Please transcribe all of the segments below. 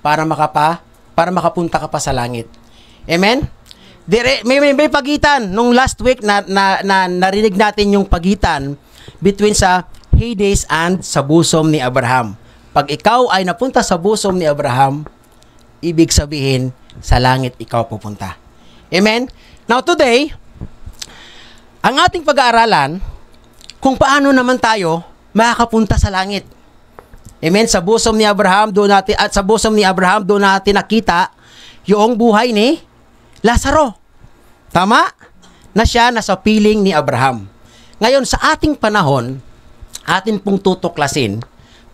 para makapunta ka pa sa langit. Amen? May pagitan. Nung last week, narinig natin yung pagitan between sa Hades and sa bosom ni Abraham. Pag ikaw ay napunta sa bosom ni Abraham, ibig sabihin, sa langit ikaw pupunta. Amen? Now today, ang ating pag-aaralan, kung paano naman tayo makakapunta sa langit. Amen? Sa bosom ni Abraham, doon natin nakita yung buhay ni Lazaro. Tama? Na siya nasa piling ni Abraham. Ngayon, sa ating panahon, atin pong tutuklasin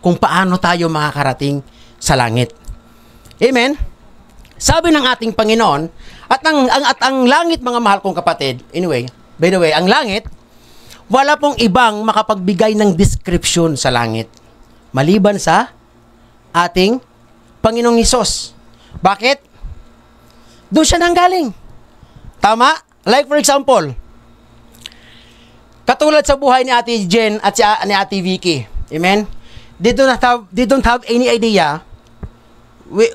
kung paano tayo makakarating sa langit. Amen? Sabi ng ating Panginoon, at ang langit, mga mahal kong kapatid, anyway, by the way, ang langit, wala pong ibang makapagbigay ng description sa langit maliban sa ating Panginoong Hesus. Bakit? Doon siya nanggaling. Tama? Like for example, katulad sa buhay ni Ate Jen at ni Ate Vicky. Amen? They don't have any idea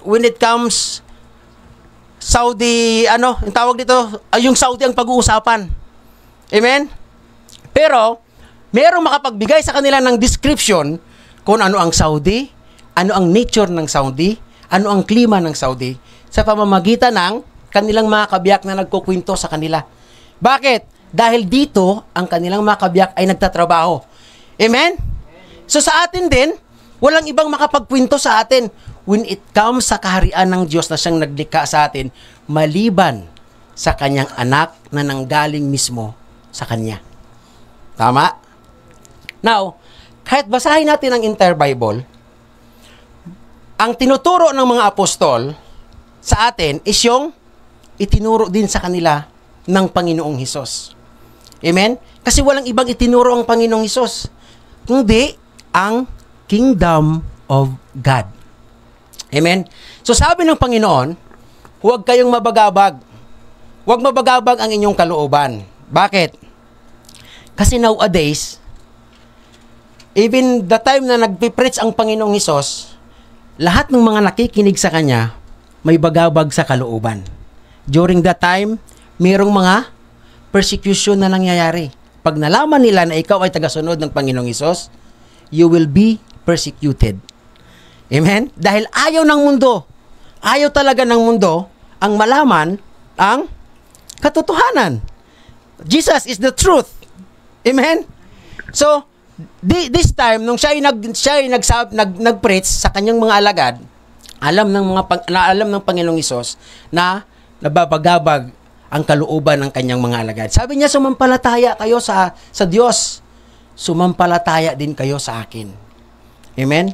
when it comes Saudi, yung tawag dito, yung Saudi ang pag-uusapan. Amen? Pero, merong makapagbigay sa kanila ng description kung ano ang Saudi, ano ang nature ng Saudi, ano ang klima ng Saudi, sa pamamagitan ng kanilang mga kabiyak na nagkukwento sa kanila. Bakit? Dahil dito, ang kanilang mga kabiyak ay nagtatrabaho. Amen? So sa atin din, walang ibang makapagkwento sa atin when it comes sa kaharian ng Diyos na siyang naglikha sa atin, maliban sa kanyang anak na nanggaling mismo sa kanya. Tama? Now, kahit basahin natin ang entire Bible, ang tinuturo ng mga apostol sa atin is yung itinuro din sa kanila ng Panginoong Hesus. Amen? Kasi walang ibang itinuro ang Panginoong Hesus, kundi ang Kingdom of God. Amen? So sabi ng Panginoon, huwag kayong mabagabag. Huwag mabagabag ang inyong kalooban. Bakit? Kasi nowadays, even the time na nagpipreach ang Panginoong Hesus, lahat ng mga nakikinig sa Kanya, may bagabag sa kalooban. During that time, mayroong mga persecution na nangyayari. Pag nalaman nila na ikaw ay tagasunod ng Panginoong Hesus, you will be persecuted. Amen? Dahil ayaw ng mundo, ayaw talaga ng mundo ang malaman ang katotohanan. Jesus is the truth. Amen? So, this time, nung siya ay nag-preach sa kanyang mga alagad, alam ng Panginoong Hesus na nababagabag ang kalooban ng kanyang mga alagad. Sabi niya, sumampalataya kayo sa Diyos. Sumampalataya din kayo sa akin. Amen?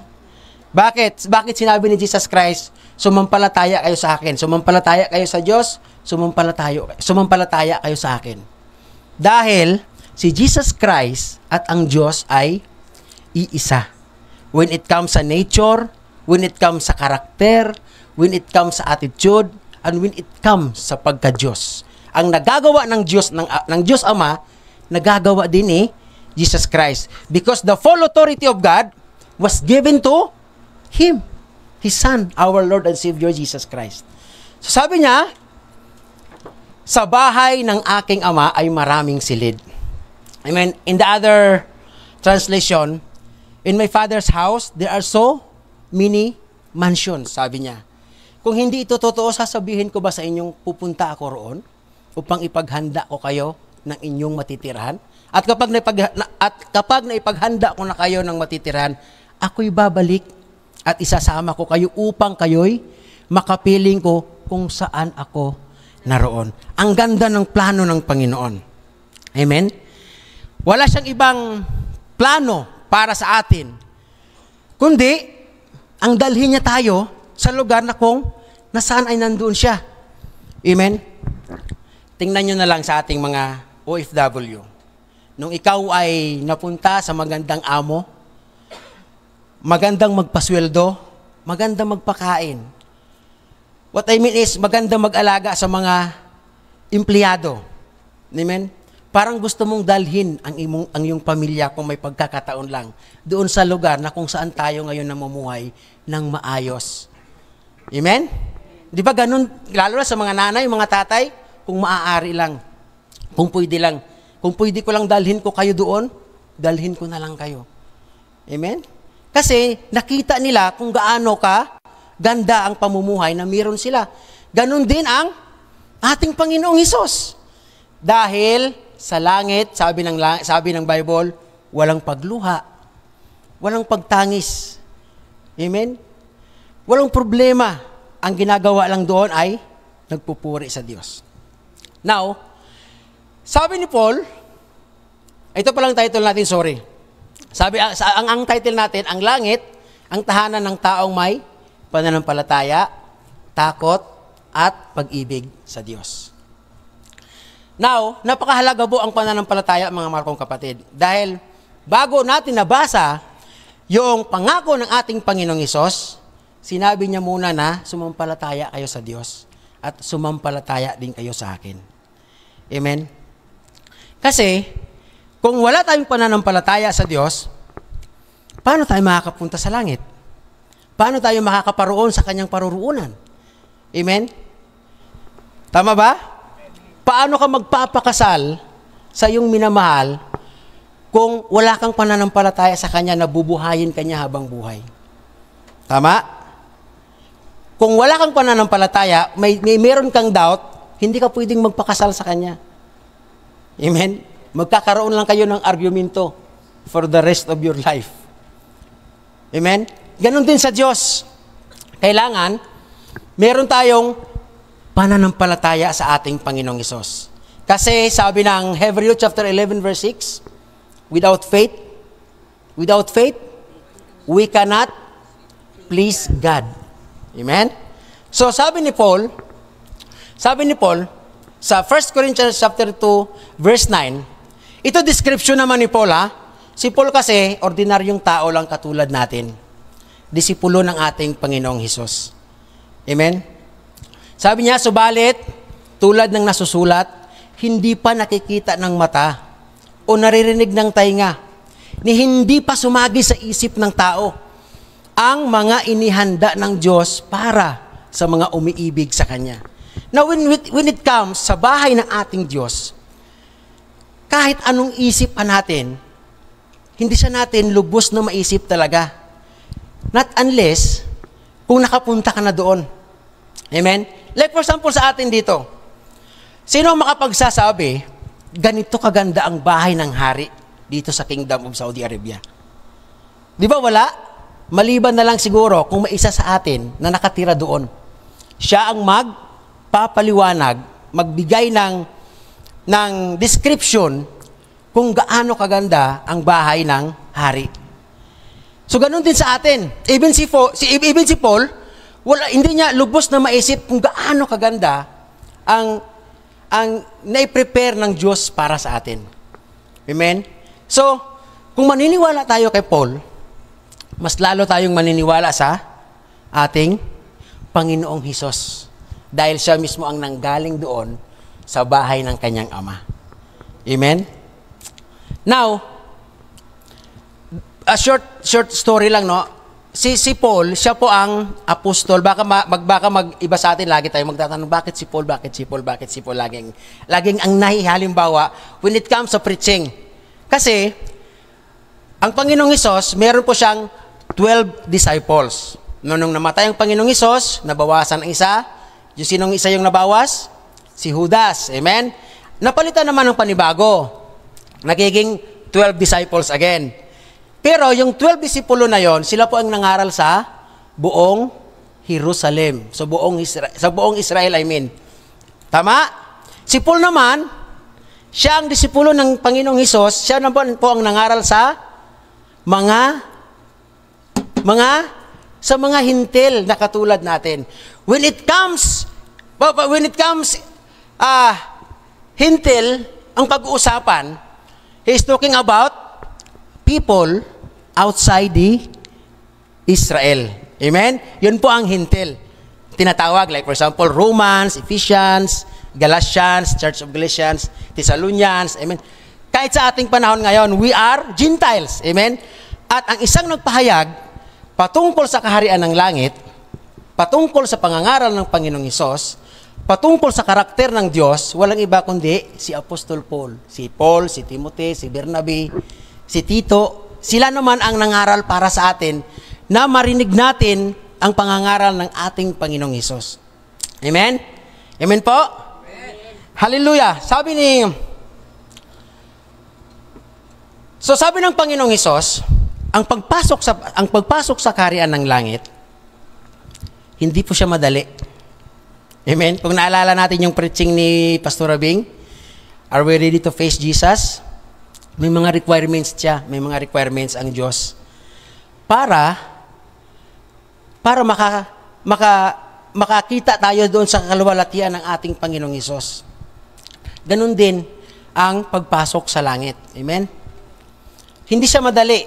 Bakit? Bakit sinabi ni Jesus Christ, sumampalataya kayo sa akin? Sumampalataya kayo sa Diyos, sumampalataya kayo sa akin. Dahil si Jesus Christ at ang Diyos ay iisa. When it comes sa nature, when it comes sa karakter, when it comes sa attitude, and when it comes sa pagka-Diyos. Ang nagagawa ng Diyos, ng Diyos Ama, nagagawa din ni Jesus Christ. Because the full authority of God was given to Him, His Son, our Lord and Savior, Jesus Christ. So sabi niya, sa bahay ng aking Ama ay maraming silid. I mean, in the other translation, in my Father's house, there are so many mansions, sabi niya. Kung hindi ito totoo, sasabihin ko ba sa inyong pupunta ako roon upang ipaghanda ko kayo ng inyong matitirahan? At kapag naipaghanda ko na kayo ng matitirahan, ako'y babalik at isasama ko kayo upang kayo'y makapiling ko kung saan ako naroon. Ang ganda ng plano ng Panginoon. Amen? Wala siyang ibang plano para sa atin, kundi ang dalhin niya tayo sa lugar na kung nasaan ay nandoon siya. Amen? Tingnan nyo na lang sa ating mga OFW. Nung ikaw ay napunta sa magandang amo, magandang magpasweldo, magandang magpakain. What I mean is, magandang mag-alaga sa mga empleyado. Amen? Parang gusto mong dalhin ang iyong pamilya kung may pagkakataon lang doon sa lugar na kung saan tayo ngayon namumuhay ng maayos. Amen? Di ba ganun, lalo na sa mga nanay, mga tatay, kung maaari lang, kung pwede ko lang dalhin ko kayo doon, dalhin ko na lang kayo. Amen? Kasi nakita nila kung gaano ka ganda ang pamumuhay na meron sila. Ganon din ang ating Panginoong Hesus. Dahil sa langit, sabi ng Bible, walang pagluha, walang pagtangis. Amen? Walang problema. Ang ginagawa lang doon ay nagpupuri sa Diyos. Now, sabi ni Paul, ito palang title natin, sorry. Sabi, ang title natin, ang langit, ang tahanan ng taong may pananampalataya, takot, at pag-ibig sa Diyos. Now, napakahalaga po ang pananampalataya, mga mahal kong kapatid. Dahil bago natin nabasa yung pangako ng ating Panginoong Hesus, sinabi niya muna na sumampalataya kayo sa Diyos at sumampalataya din kayo sa akin. Amen? Kasi, kung wala tayong pananampalataya sa Diyos, paano tayo makakapunta sa langit? Paano tayo makakaparoon sa kanyang paruroonan? Amen? Tama ba? Paano ka magpapakasal sa iyong minamahal kung wala kang pananampalataya sa kanya na bubuhayin kanya habang buhay? Tama? Kung wala kang pananampalataya, meron kang doubt, hindi ka pwedeng magpakasal sa kanya. Amen? Magkakaroon lang kayo ng argumento for the rest of your life. Amen? Ganon din sa Diyos. Kailangan, meron tayong pananampalataya sa ating Panginoong Hesus. Kasi sabi ng Hebrews chapter 11 verse 6, without faith, we cannot please God. Amen? So sabi ni Paul, sa 1 Corinthians chapter 2 verse 9, ito description naman ni Paul ha. Si Paul kasi, ordinaryong tao lang katulad natin. Disipulo ng ating Panginoong Hesus. Amen? Sabi niya, subalit, tulad ng nasusulat, hindi pa nakikita ng mata o naririnig ng tainga, ni hindi pa sumagi sa isip ng tao ang mga inihanda ng Diyos para sa mga umiibig sa Kanya. Now, when it comes sa bahay ng ating Diyos, kahit anong isip pa natin, hindi siya natin lubos na maisip talaga. Not unless kung nakapunta ka na doon. Amen? Like for example sa atin dito, sino makapagsasabi, ganito kaganda ang bahay ng hari dito sa Kingdom of Saudi Arabia? Di ba wala? Maliban na lang siguro kung may isa sa atin na nakatira doon. Siya ang magpapaliwanag, magbigay ng description kung gaano kaganda ang bahay ng hari. So ganun din sa atin. Even si Paul, hindi niya lubos na maisip kung gaano kaganda ang nai-prepare ng Diyos para sa atin. Amen? So, kung maniniwala tayo kay Paul, mas lalo tayong maniniwala sa ating Panginoong Hesus. Dahil siya mismo ang nanggaling doon sa bahay ng kanyang ama. Amen? Now, a short story lang, no? Si Paul, siya po ang apostol. Baka mag-iba sa atin, lagi tayo magtatanong, bakit si Paul? Laging ang nahihalimbawa when it comes to preaching. Kasi, ang Panginoong Hesus, meron po siyang 12 disciples. Nung namatay ang Panginoong Hesus, nabawasan ang isa. Yung sinong isa yung nabawas? Si Judas. Amen? Napalitan naman ng panibago. Nagiging 12 disciples again. Pero yung 12 disipulo na yon, sila po ang nangaral sa buong Jerusalem. Sa buong Israel, I mean. Tama? Si Paul naman, siya ang disipulo ng Panginoong Hesus, siya naman po ang nangaral sa mga hintil na katulad natin. When it comes hintil, ang pag-uusapan, he's talking about people outside the Israel. Amen? Yun po ang hintil. Tinatawag, like for example, Romans, Ephesians, Galatians, Church of Galatians, Thessalonians. Amen? Kahit sa ating panahon ngayon, we are Gentiles. Amen? At ang isang nagpahayag patungkol sa kaharian ng langit, patungkol sa pangangaral ng Panginoong Hesus, patungkol sa karakter ng Diyos, walang iba kundi si Apostol Paul. Si Paul, si Timothy, si Bernabe, si Tito, sila naman ang nangaral para sa atin na marinig natin ang pangangaral ng ating Panginoong Hesus. Amen? Amen po? Amen. Hallelujah! Sabi ng Panginoong Hesus, ang pagpasok sa kaharian ng langit, hindi po siya madali. Amen? Kung naalala natin yung preaching ni Pastor Abing, are we ready to face Jesus? May mga requirements siya. May mga requirements ang Diyos. Para makakita tayo doon sa kaluwalhatian ng ating Panginoong Hesus. Ganun din ang pagpasok sa langit. Amen? Hindi siya madali.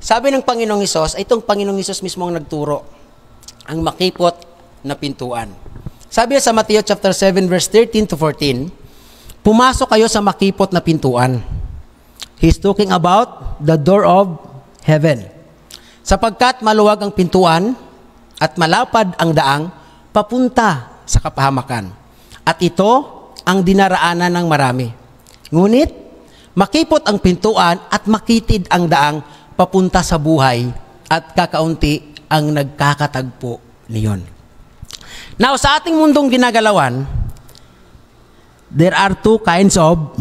Sabi ng Panginoong Hesus, itong Panginoong Hesus mismo ang nagturo. Ang makipot na pintuan. Sabi sa Matthew chapter 7 verse 13 to 14, pumasok kayo sa makipot na pintuan. He's talking about the door of heaven. Sapagkat maluwag ang pintuan at malapad ang daang papunta sa kapahamakan. At ito ang dinaraanan ng marami. Ngunit, makipot ang pintuan at makitid ang daang papunta sa buhay at kakaunti ang nagkakatagpo niyon. Now, sa ating mundong ginagalawan, there are two kinds of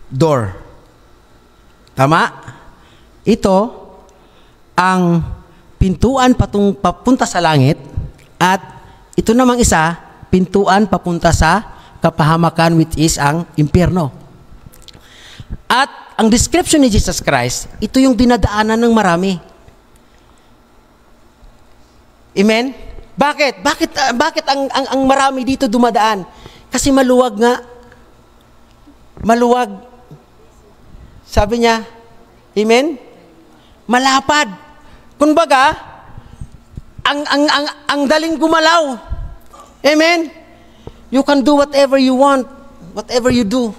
door. Tama? Ito, ang pintuan papunta sa langit, at ito namang isa, pintuan papunta sa kapahamakan, which is ang impyerno. At ang description ni Jesus Christ, ito yung dinadaanan ng marami. Amen? Bakit? Bakit ang marami dito dumadaan? Kasi maluwag nga. Maluwag. Sabi niya, amen? Malapad. Kumbaga, ang daling gumalaw. Amen? You can do whatever you want, whatever you do.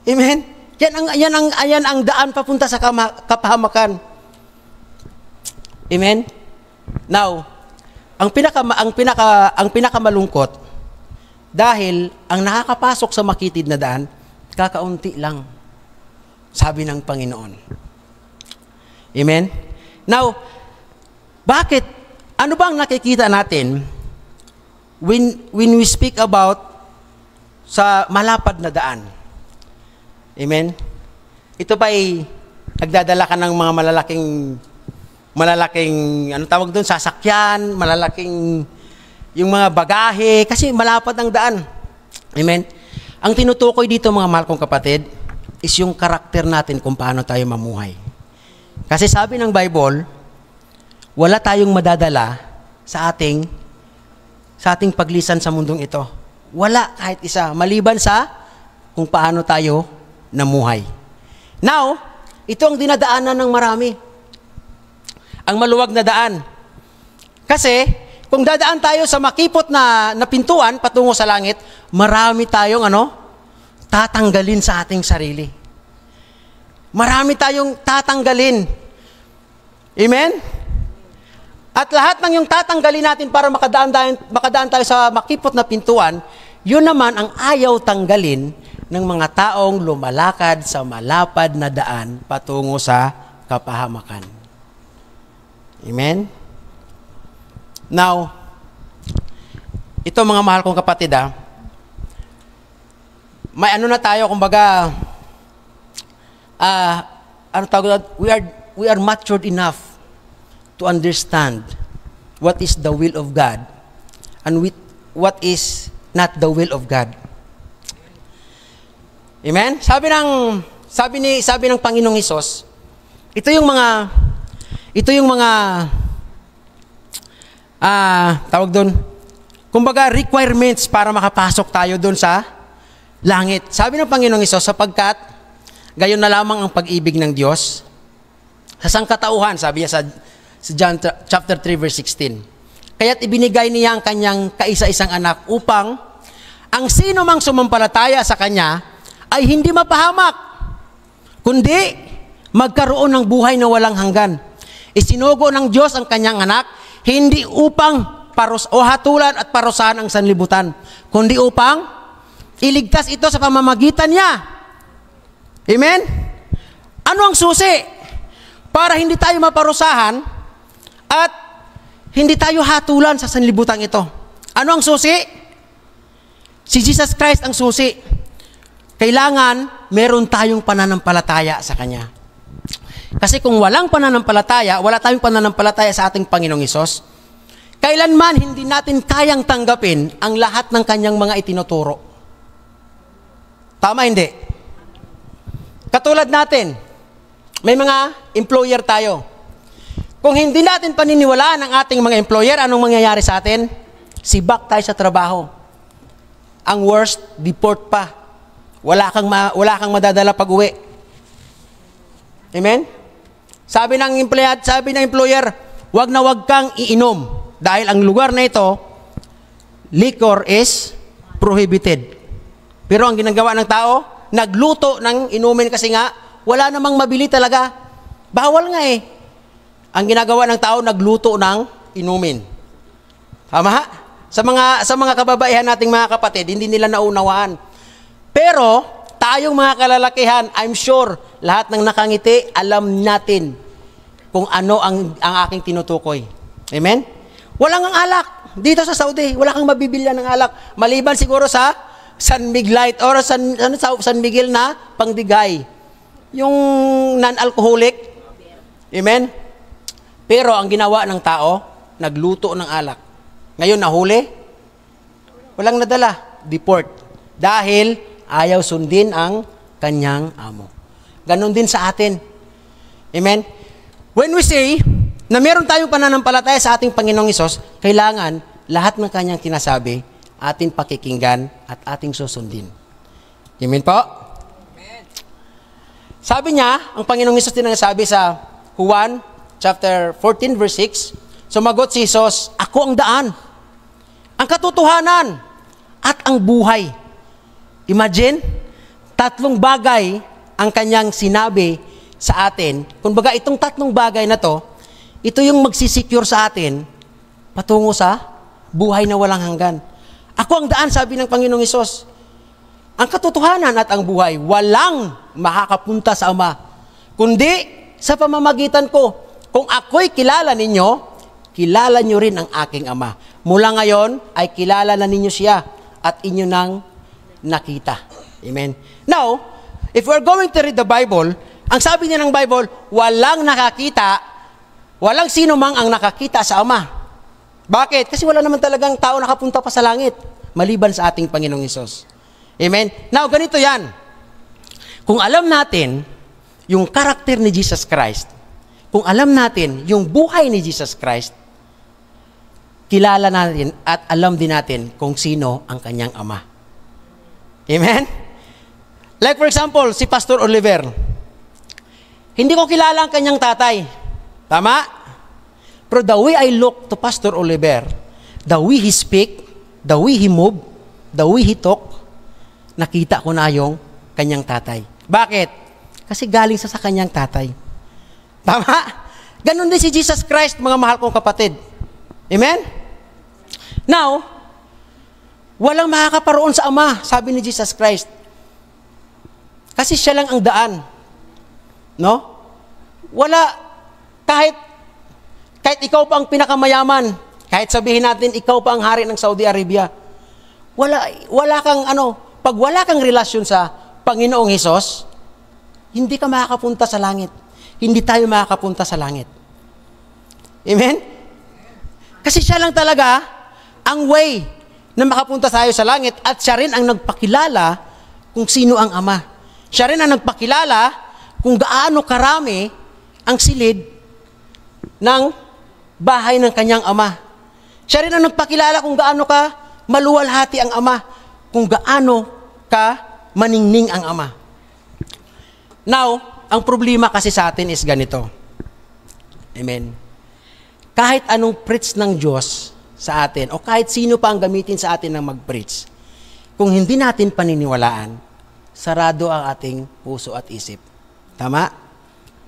Amen? Yan ang daan papunta sa kapahamakan. Amen? Now, ang pinakamalungkot, dahil ang nakakapasok sa makitid na daan, kakaunti lang, sabi ng Panginoon. Amen? Now, bakit? Ano bang nakikita natin when we speak about sa malapad na daan? Amen? Ito pa ay nagdadala ka ng mga malalaking, ano tawag doon, sasakyan, malalaking, yung mga bagahe, kasi malapad ang daan. Amen? Ang tinutukoy dito, mga mahal kong kapatid, is yung karakter natin kung paano tayo mamuhay. Kasi sabi ng Bible, wala tayong madadala sa ating paglisan sa mundong ito. Wala kahit isa, maliban sa kung paano tayo namuhay. Now, ito ang dinadaanan ng marami. Ang maluwag na daan. Kasi, kung dadaan tayo sa makipot na pintuan patungo sa langit, marami tayong tatanggalin sa ating sarili. Marami tayong tatanggalin. Amen? At lahat ng yung tatanggalin natin para makadaan tayo sa makipot na pintuan, yun naman ang ayaw tanggalin ng mga taong lumalakad sa malapad na daan patungo sa kapahamakan. Amen? Now, ito mga mahal kong kapatid, may na tayo, kumbaga, we are matured enough to understand what is the will of God and what is not the will of God. Amen? Sabi ng Panginoong Hesus, ito yung mga tawag doon, kumbaga requirements para makapasok tayo doon sa langit. Sabi ng Panginoong Hesus, sapagkat gayon na lamang ang pag-ibig ng Diyos sa sangkatauhan, sabi niya sa John chapter 3 verse 16. Kaya't ibinigay niya ang kanyang kaisa-isang anak upang ang sino mang sumampalataya sa kanya ay hindi mapahamak, kundi magkaroon ng buhay na walang hanggan. Isinugo ng Diyos ang kanyang anak, hindi upang hatulan at parusahan ang sanlibutan, kundi upang iligtas ito sa pamamagitan niya. Amen? Ano ang susi para hindi tayo maparusahan at hindi tayo hatulan sa sanlibutan ito? Ano ang susi? Si Jesus Christ ang susi. Kailangan meron tayong pananampalataya sa Kanya. Kasi kung walang pananampalataya, wala tayong pananampalataya sa ating Panginoong Hesus, kailanman hindi natin kayang tanggapin ang lahat ng Kanyang mga itinuturo. Tama hindi? Katulad natin, may mga employer tayo. Kung hindi natin paniniwalaan ang ating mga employer, anong mangyayari sa atin? Sibak tayo sa trabaho. Ang worst, deport pa. Wala kang madadala pag-uwi. Amen? Sabi ng employer, wag na wag kang iinom dahil ang lugar na ito, liquor is prohibited. Pero ang ginagawa ng tao, nagluto ng inumin kasi nga, wala namang mabili talaga. Bawal nga eh. Ang ginagawa ng tao, nagluto ng inumin. Tama? Sa mga kababaihan nating mga kapatid, hindi nila naunawaan. Pero, tayong mga kalalakihan, I'm sure, lahat ng nakangiti, alam natin kung ano ang aking tinutukoy. Amen? Walang ang alak. Dito sa Saudi, wala kang mabibilyan ng alak. Maliban siguro sa San Miguel or San Miguel na pangdigay. Yung non-alcoholic. Amen? Pero ang ginawa ng tao, nagluto ng alak. Ngayon nahuli, walang nadala, deport. Dahil ayaw sundin ang kanyang amo. Ganon din sa atin. Amen? When we say na meron tayong pananampalataya sa ating Panginoong Hesus, kailangan lahat ng kanyang tinasabi, ating pakikinggan at ating susundin. Amen po? Amen. Sabi niya, ang Panginoong Hesus din ang sabi sa Juan chapter 14 verse 6, sumagot si Hesus, ako ang daan, ang katotohanan, at ang buhay. Imagine, 3 bagay ang kanyang sinabi sa atin. Kumbaga, itong 3 bagay na to, ito yung magsisecure sa atin patungo sa buhay na walang hanggan. Ako ang daan, sabi ng Panginoong Hesus. Ang katotohanan at ang buhay, walang makakapunta sa Ama, kundi sa pamamagitan ko. Kung ako'y kilala ninyo, kilala nyo rin ang aking Ama. Mula ngayon, ay kilala na ninyo siya at inyo nang nakita. Amen. Now, if we're going to read the Bible, ang sabi niya ng Bible, walang nakakita, walang sino mang ang nakakita sa Ama. Bakit? Kasi wala naman talagang tao nakapunta pa sa langit, maliban sa ating Panginoong Hesus. Amen? Now, ganito yan. Kung alam natin yung karakter ni Jesus Christ, kung alam natin yung buhay ni Jesus Christ, kilala natin at alam din natin kung sino ang kanyang Ama. Amen? Like for example, si Pastor Oliver. Hindi ko kilala ang kanyang tatay. Tama? Pero the way I look to Pastor Oliver, the way he speak, the way he move, the way he talk, nakita ko na yung kanyang tatay. Bakit? Kasi galing sa kanyang tatay. Tama? Ganon din si Jesus Christ, mga mahal kong kapatid. Amen? Now, walang makakaparoon sa Ama, sabi ni Jesus Christ. Kasi siya lang ang daan. No? Wala, kahit ikaw pa ang pinakamayaman, kahit sabihin natin, ikaw pa ang hari ng Saudi Arabia, wala kang pag wala kang relasyon sa Panginoong Hesus, hindi ka makakapunta sa langit. Hindi tayo makakapunta sa langit. Amen? Kasi siya lang talaga ang way na makapunta tayo sa langit at siya rin ang nagpakilala kung sino ang Ama. Siya rin ang nagpakilala kung gaano karami ang silid ng bahay ng kanyang Ama. Siya rin ang nagpakilala kung gaano ka maluwalhati ang Ama, kung gaano ka maningning ang Ama. Now, ang problema kasi sa atin is ganito. Amen. Kahit anong preach ng Diyos sa atin, o kahit sino pa ang gamitin sa atin ng mag-preach, kung hindi natin paniniwalaan, sarado ang ating puso at isip. Tama?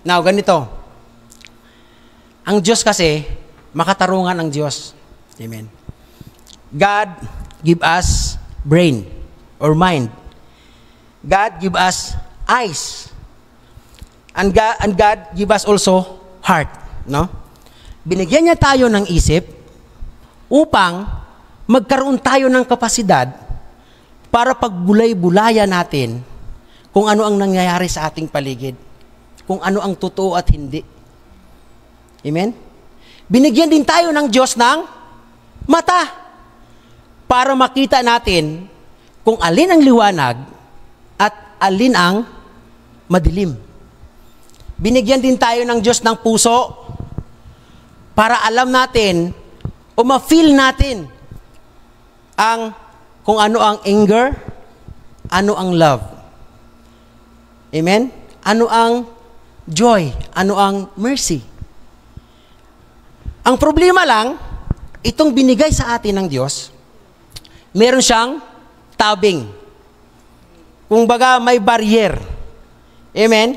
Now, ganito. Ang Diyos kasi, makatarungan ang Diyos. Amen. God give us brain or mind. God give us eyes. And God give us also heart, no? Binigyan niya tayo ng isip upang magkaroon tayo ng kapasidad para pagbulay-bulayan natin kung ano ang nangyayari sa ating paligid, kung ano ang totoo at hindi. Amen? Binigyan din tayo ng Diyos ng mata para makita natin kung alin ang liwanag at alin ang madilim. Binigyan din tayo ng Diyos ng puso para alam natin o ma-feel natin kung ano ang anger, ano ang love. Amen? Ano ang joy, ano ang mercy. Ang problema lang, itong binigay sa atin ng Diyos, meron siyang tabing. Kung baga may barrier. Amen?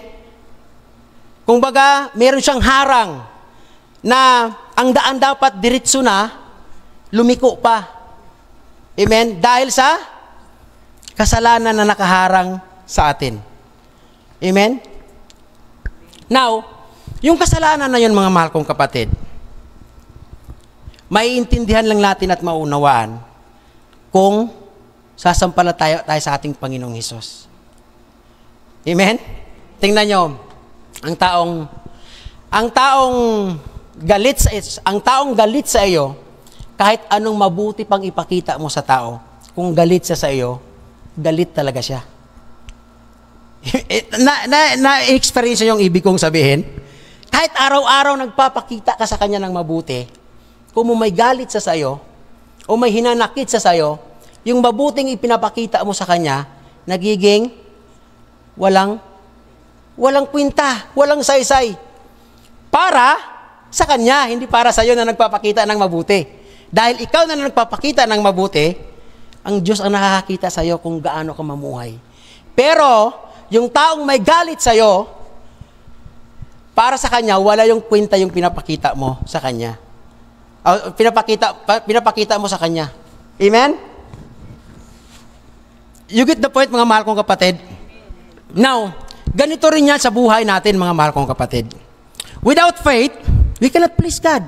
Kung baga meron siyang harang na ang daan dapat diretso na, lumiko pa. Amen? Dahil sa kasalanan na nakaharang sa atin. Amen? Now, yung kasalanan na yun, mga mahal kong kapatid, maiintindihan lang natin at maunawaan kung sasampalataya tayo sa ating Panginoong Hesus. Amen? Tingnan nyo, ang taong galit sa iyo, kahit anong mabuti pang ipakita mo sa tao, kung galit siya sa iyo, galit talaga siya. Na-experience yung ibig kong sabihin? Kahit araw-araw nagpapakita ka sa kanya ng mabuti, kung may galit siya sa iyo, o may hinanakit siya sa iyo, yung mabuting ipinapakita mo sa kanya, nagiging walang kwinta, walang saysay. Para sa kanya, hindi para sa iyo na nagpapakita ng mabuti. Dahil ikaw na nagpapakita ng mabuti, ang Diyos ang nakakakita sa iyo kung gaano ka mamuhay. Pero, yung taong may galit sa iyo, para sa kanya, wala yung kwinta yung pinapakita mo sa kanya. Pinapakita mo sa kanya. Amen? You get the point, mga mahal kong kapatid? Now, ganito rin yan sa buhay natin, mga mahal kong kapatid. Without faith, we cannot please God.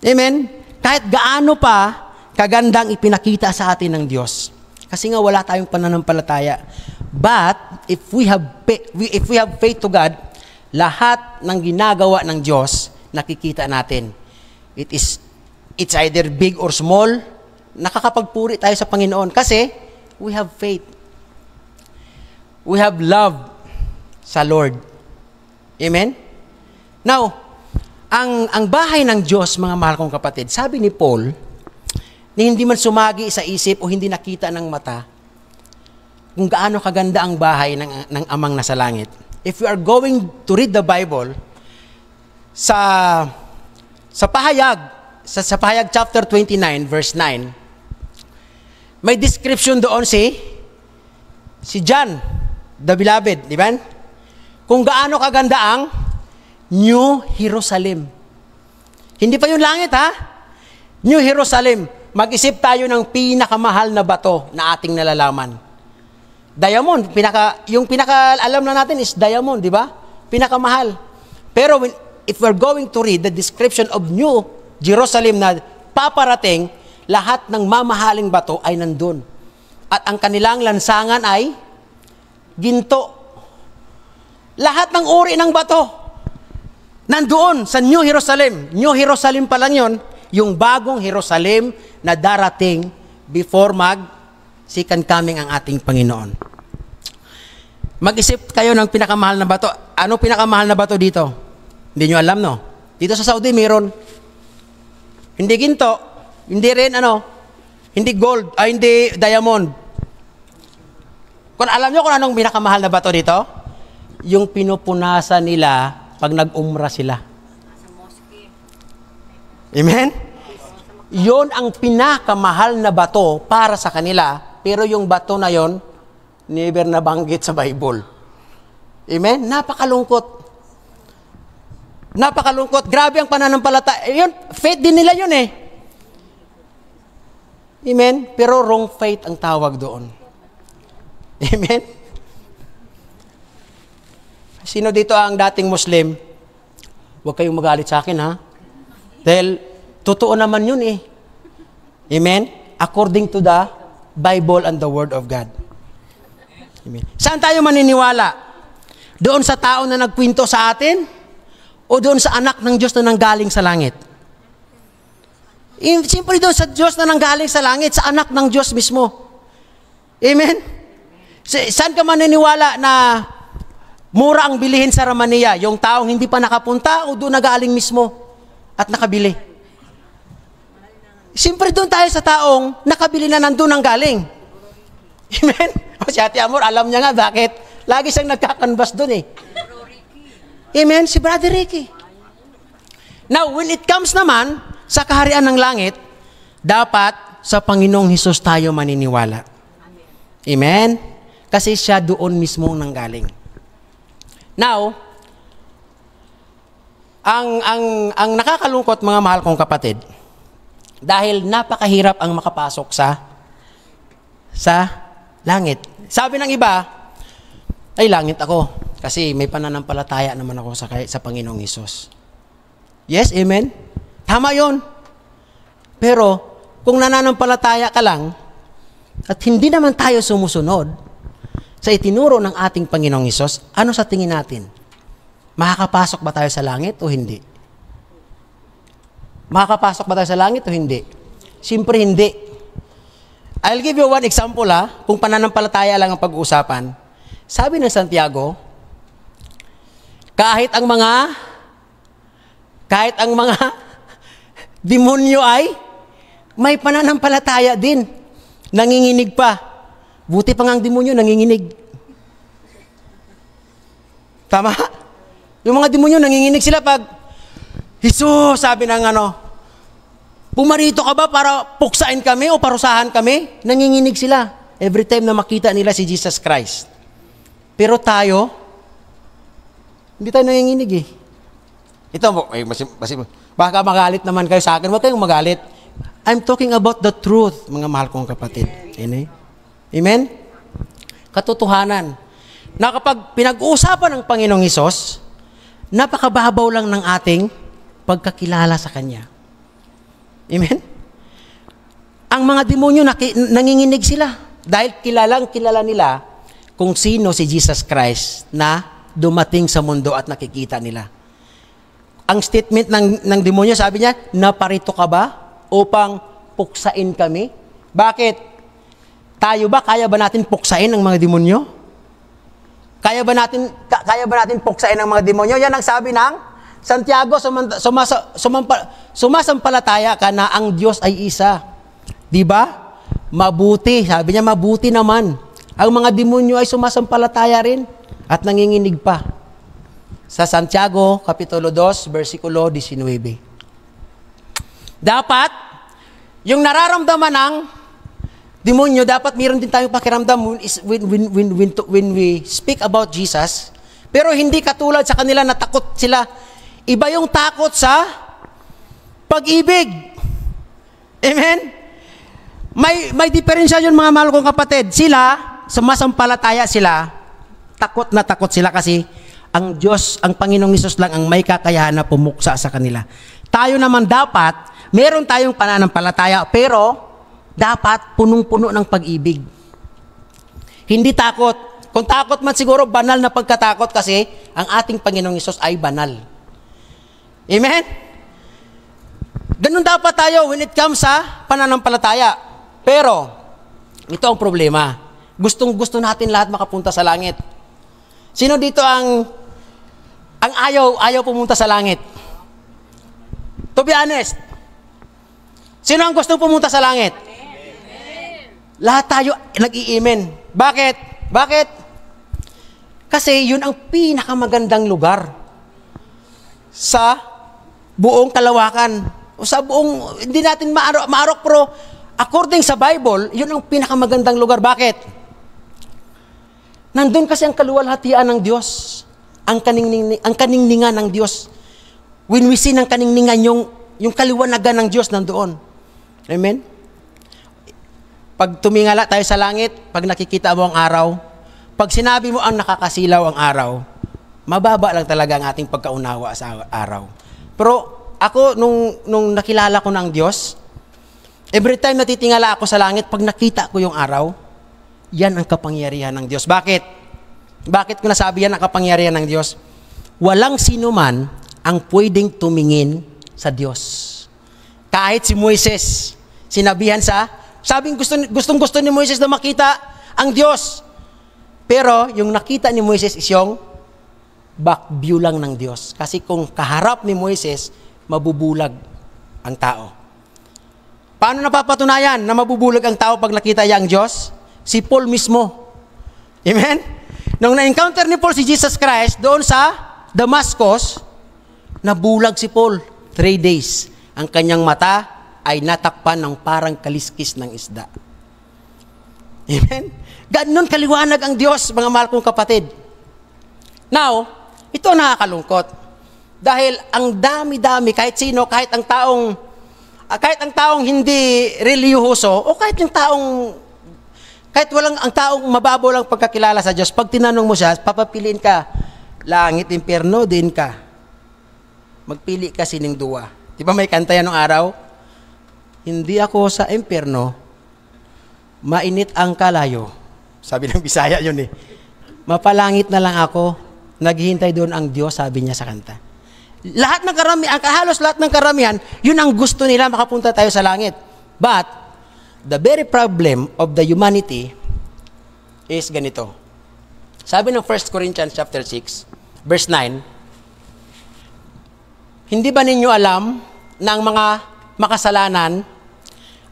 Amen? Kahit gaano pa kagandang ipinakita sa atin ng Diyos. Kasi nga wala tayong pananampalataya. But, if we have faith to God, lahat ng ginagawa ng Diyos, nakikita natin. It's either big or small, nakakapagpuri tayo sa Panginoon. Kasi, we have faith. We have love sa Lord. Amen? Now, ang bahay ng Diyos, mga mahal kong kapatid, sabi ni Paul, na hindi man sumagi sa isip o hindi nakita ng mata, kung gaano kaganda ang bahay ng Amang nasa langit. If we are going to read the Bible, sa Pahayag chapter 29, verse 9, may description doon si John, the beloved, di ba? Kung gaano kaganda ang New Jerusalem. Hindi pa yung langit, ha? New Jerusalem. Mag-isip tayo ng pinakamahal na bato na ating nalalaman. Diamond. Yung alam na natin is diamond, di ba? Pinakamahal. Pero if we're going to read the description of New Jerusalem na paparating, lahat ng mamahaling bato ay nandun. At ang kanilang lansangan ay ginto. Lahat ng uri ng bato nandoon sa New Jerusalem. New Jerusalem pa lang yun, yung bagong Jerusalem na darating before second coming ang ating Panginoon. Mag-isip kayo ng pinakamahal na bato. Ano pinakamahal na bato dito? Hindi nyo alam, no? Dito sa Saudi, meron. Hindi ginto, hindi rin, hindi gold, hindi diamond. Kung alam nyo kung anong pinakamahal na bato dito? Yung pinupunasan nila pag nag-umra sila. Amen? Yon ang pinakamahal na bato para sa kanila, pero yung bato na yon, never nabanggit sa Bible. Amen? Napakalungkot. Napakalungkot. Grabe ang pananampalataya. Yun, faith din nila yun eh. Amen? Pero wrong faith ang tawag doon. Amen? Sino dito ang dating Muslim? Huwag kayong magalit sa akin, ha? Dahil, totoo naman yun eh. Amen? According to the Bible and the Word of God. Amen. Saan tayo maniniwala? Doon sa tao na nagkwento sa atin? O doon sa anak ng Diyos na nanggaling sa langit? Siyempre doon sa Diyos na nanggaling sa langit, sa anak ng Diyos mismo. Amen? Saan ka maniniwala na mura ang bilihin sa Ramania? Yung taong hindi pa nakapunta o doon nagaling mismo at nakabili? Siyempre doon tayo sa taong nakabili na nandun ang galing. Amen? O si Ate Amor, alam niya nga bakit. Lagi siyang nagkakanbas doon eh. Amen? Si Brother Ricky. Now, when it comes naman sa kaharian ng langit, dapat sa Panginoong Hesus tayo maniniwala. Amen? Kasi siya doon mismo nanggaling. Now, ang nakakalungkot mga mahal kong kapatid, dahil napakahirap ang makapasok sa langit. Sabi ng iba, ay langit ako kasi may pananampalataya naman ako sa Panginoong Hesus. Yes, amen? Tama yun. Pero, kung nananampalataya ka lang, at hindi naman tayo sumusunod sa itinuro ng ating Panginoong Hesus, ano sa tingin natin? Makakapasok ba tayo sa langit o hindi? Makakapasok ba tayo sa langit o hindi? Siyempre hindi. I'll give you one example kung pananampalataya lang ang pag-uusapan. Sabi ng Santiago, kahit ang mga demonyo ay may pananampalataya din. Nanginginig pa. Buti pa nga ang demonyo, nanginginig. Tama? Yung mga demonyo, nanginginig sila pag, Jesus, sabi ng pumarito ka ba para puksain kami o parusahan kami? Nanginginig sila. Every time na makita nila si Jesus Christ. Pero tayo, hindi tayo nanginginig eh. Ito, baka magalit naman kayo sa akin. Huwag kayong magalit. I'm talking about the truth, mga mahal kong kapatid. Amen? Katotohanan. Na kapag pinag-uusapan ng Panginoong Hesus, napakababaw lang ng ating pagkakilala sa Kanya. Amen? Ang mga demonyo, nanginginig sila. Dahil kilala nila kung sino si Jesus Christ na dumating sa mundo at nakikita nila. Ang statement ng demonyo, sabi niya, naparito ka ba upang puksain kami? Bakit? Tayo ba, kaya ba natin puksain ang mga demonyo? Kaya ba natin puksain ang mga demonyo? Yan ang sabi ng Santiago, sumasampalataya ka na ang Diyos ay isa. Di ba? Mabuti. Sabi niya, mabuti naman. Ang mga demonyo ay sumasampalataya rin at nanginginig pa. Sa Santiago, Kapitulo 2, versikulo 19. Dapat, yung nararamdaman ng demonyo, dapat mayroon din tayong pakiramdam when we speak about Jesus. Pero hindi katulad sa kanila na takot sila. Iba yung takot sa pag-ibig. Amen? May diferensya yun mga mahal kong kapatid. Sila, sumasampalataya sila, takot na takot sila kasi ang Diyos, ang Panginoong Hesus lang ang may kakayahan na pumuksa sa kanila. Tayo naman dapat, meron tayong pananampalataya, pero dapat punong-puno ng pag-ibig. Hindi takot. Kung takot man siguro, banal na pagkatakot kasi ang ating Panginoong Hesus ay banal. Amen? Ganun dapat tayo when it comes sa pananampalataya. Pero, ito ang problema. Gustong-gusto natin lahat makapunta sa langit. Sino dito ang ayaw pumunta sa langit? To be honest, sino ang gusto pumunta sa langit? Amen. Lahat tayo nag-i-amen. Bakit? Kasi yun ang pinakamagandang lugar sa buong kalawakan. O sa buong, hindi natin maarok, pero according sa Bible, yun ang pinakamagandang lugar. Bakit? Nandun kasi ang kaluwalhatian ng Diyos. Ang kaningningan ng Diyos. When we see ng kaningningan, yung kaliwanagan ng Diyos nandoon. Amen? Pag tumingala tayo sa langit, pag nakikita mo ang araw, pag sinabi mo ang nakakasilaw ang araw, mababa lang talaga ang ating pagkaunawa sa araw. Pero ako, nung nakilala ko ng Diyos, every time natitingala ako sa langit, pag nakita ko yung araw, yan ang kapangyarihan ng Diyos. Bakit? Bakit ko nasabi yan ang kapangyarihan ng Diyos? Walang sino man ang pwedeng tumingin sa Diyos. Kahit si Moises, sinabihan sabing gustong-gusto ni Moises na makita ang Diyos. Pero yung nakita ni Moises is yung back view lang ng Diyos. Kasi kung kaharap ni Moises, mabubulag ang tao. Paano napapatunayan na mabubulag ang tao pag nakita niya ang Diyos? Si Paul mismo. Amen? Nung na-encounter ni Paul si Jesus Christ doon sa Damascus, nabulag si Paul. 3 days. Ang kanyang mata ay natakpan ng parang kaliskis ng isda. Amen? Ganon kaliwanag ang Diyos, mga mahal kong kapatid. Now, ito nakakalungkot. Dahil ang dami-dami, kahit sino, kahit ang taong hindi reliyoso, o kahit ang taong mababaw lang pagkakilala sa Diyos, pag tinanong mo siya, papapiliin ka, langit, impyerno, din ka. Magpili ka sining duwa. Di ba may kanta yan nung araw? Hindi ako sa impyerno, mainit ang kalayo. Sabi ng Bisaya yun eh. Mapalangit na lang ako, naghihintay doon ang Diyos, sabi niya sa kanta. Lahat ng karamihan, halos lahat ng karamihan, yun ang gusto nila, makapunta tayo sa langit. But, the very problem of the humanity is ganito. Sabi ng 1 Corinthians chapter 6, verse 9, hindi ba ninyo alam na ang mga makasalanan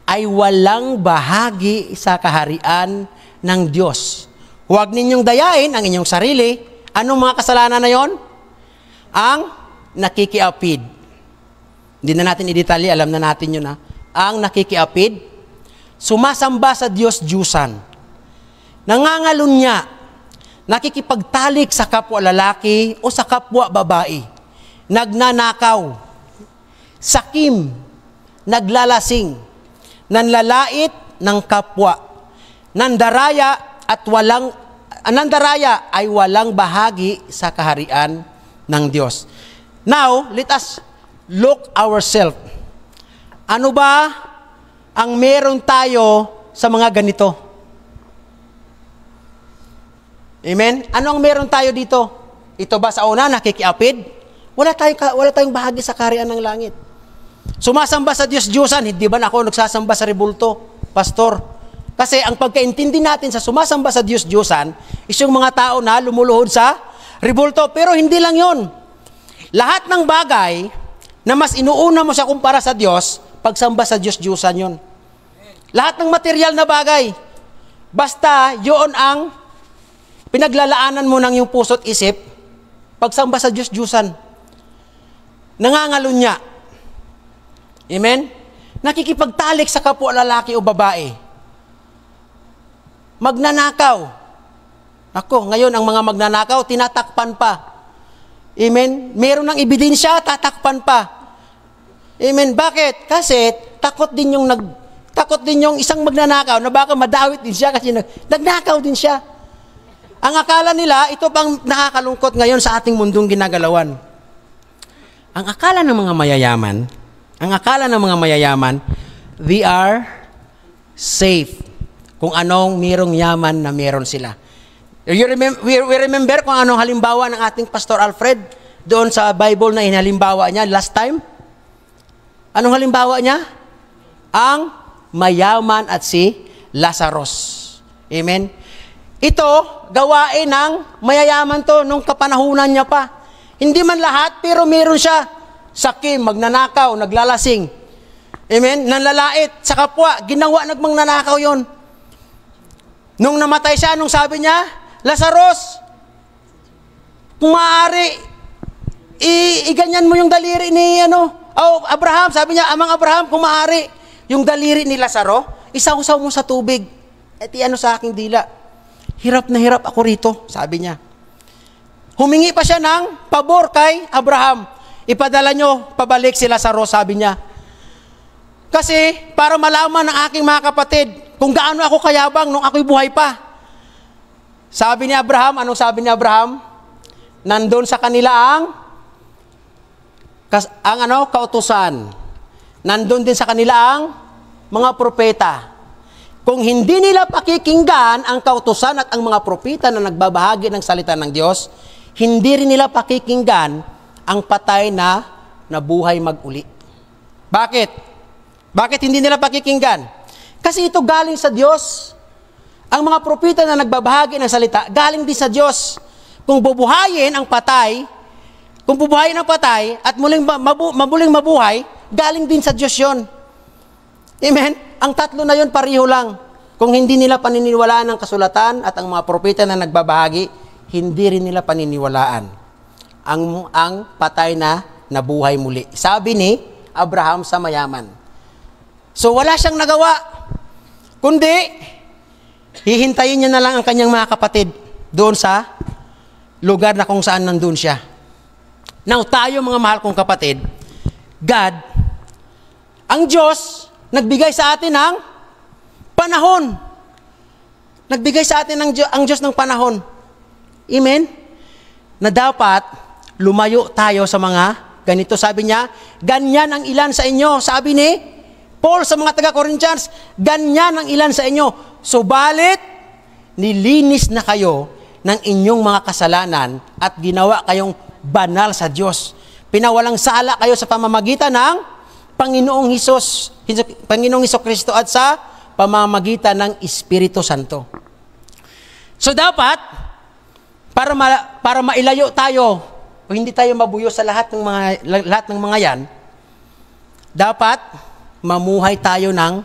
ay walang bahagi sa kaharian ng Diyos? Huwag ninyong dayain ang inyong sarili. Anong mga kasalanan na yon? Ang nakikiapid. Hindi na natin i-detalye, alam na natin yun ha. Ang nakikiapid, sumasamba sa Diyos-Diyusan, nangangalunya, nakikipagtalik sa kapwa lalaki o sa kapwa babae, nagnanakaw, sakim, naglalasing, nanlalait ng kapwa, nandaraya ay walang bahagi sa kaharian ng Diyos. Now, let us look ourselves. Ano ba ang meron tayo sa mga ganito? Amen? Ano ang meron tayo dito? Ito ba sa una, nakikiapid? Wala tayong bahagi sa kaharian ng langit. Sumasamba sa Diyos-Diyusan, hindi ba ako nagsasamba sa rebulto, pastor? Kasi ang pagkaintindi natin sa sumasamba sa Diyos-Diyusan is yung mga tao na lumuluhod sa rebulto. Pero hindi lang yon. Lahat ng bagay na mas inuuna mo siya kumpara sa Diyos, pagsamba sa Diyos-Diyusan yon. Lahat ng material na bagay, basta yun ang pinaglalaanan mo ng iyong puso't isip, pagsamba sa Diyos-Diyusan. Nangangalunya. Amen? Nakikipagtalik sa kapwa lalaki o babae. Magnanakaw. Ako, ngayon ang mga magnanakaw, tinatakpan pa. Amen? Meron ng ebidensya, tatakpan pa. Amen? Bakit? Kasi takot din yung isang magnanakaw na baka madawit din siya kasi nagnakaw din siya. Ang akala nila, ito pang nakakalungkot ngayon sa ating mundong ginagalawan. Ang akala ng mga mayayaman, they are safe kung anong mayroong yaman na meron sila. We remember kung anong halimbawa ng ating Pastor Alfred doon sa Bible na inhalimbawa niya last time? Anong halimbawa niya? Ang mayaman at si Lazarus. Amen? Ito, gawain ng mayayaman to nung kapanahunan niya pa. Hindi man lahat, pero meron siya. Sakim, magnanakaw, naglalasing. Amen? Nanlalait sa kapwa, ginawa nagmangnanakaw yon. Nung namatay siya, nung sabi niya, Lazarus, kung maaari, iganyan mo yung daliri ni Abraham. Sabi niya, Amang Abraham, kung maaari, yung daliri ni Lazaro, isaw-saw mo sa tubig. At sa aking dila. Hirap na hirap ako rito, sabi niya. Humingi pa siya ng pabor kay Abraham. Ipadala nyo pabalik si Lazaro, sabi niya. Kasi para malaman ng aking mga kapatid kung gaano ako kayabang nung ako'y buhay pa. Sabi ni Abraham, anong sabi ni Abraham? Nandun sa kanila ang kautusan. Nandun din sa kanila ang mga propeta. Kung hindi nila pakikinggan ang kautusan at ang mga propeta na nagbabahagi ng salita ng Diyos, hindi rin nila pakikinggan ang patay na nabuhay mag-uli. Bakit? Bakit hindi nila pakikinggan? Kasi ito galing sa Diyos. Ang mga propeta na nagbabahagi ng salita, galing din sa Diyos. Kung bubuhayin ang patay at muling mabuhay, galing din sa Diyos yun. Amen? Ang tatlo na yun, pareho lang. Kung hindi nila paniniwalaan ang kasulatan at ang mga propeta na nagbabahagi, hindi rin nila paniniwalaan ang patay na nabuhay muli. Sabi ni Abraham sa mayaman. So wala siyang nagawa, kundi hihintayin niya na lang ang kanyang mga kapatid doon sa lugar na kung saan nandun siya. Now, tayo mga mahal kong kapatid, God, ang Diyos, nagbigay sa atin ng panahon. Nagbigay sa atin ang Diyos ng panahon. Amen? Na dapat lumayo tayo sa mga ganito. Sabi niya, ganyan ang ilan sa inyo. Sabi ni Paul sa mga taga-Corinthians, ganyan ang ilan sa inyo. Subalit, nilinis na kayo ng inyong mga kasalanan at ginawa kayong banal sa Diyos. Pinawalang sala kayo sa pamamagitan ng Panginoong Hesukristo at sa pamamagitan ng Espiritu Santo. So dapat, para mailayo tayo o hindi tayo mabuyo sa lahat ng mga yan, dapat mamuhay tayo ng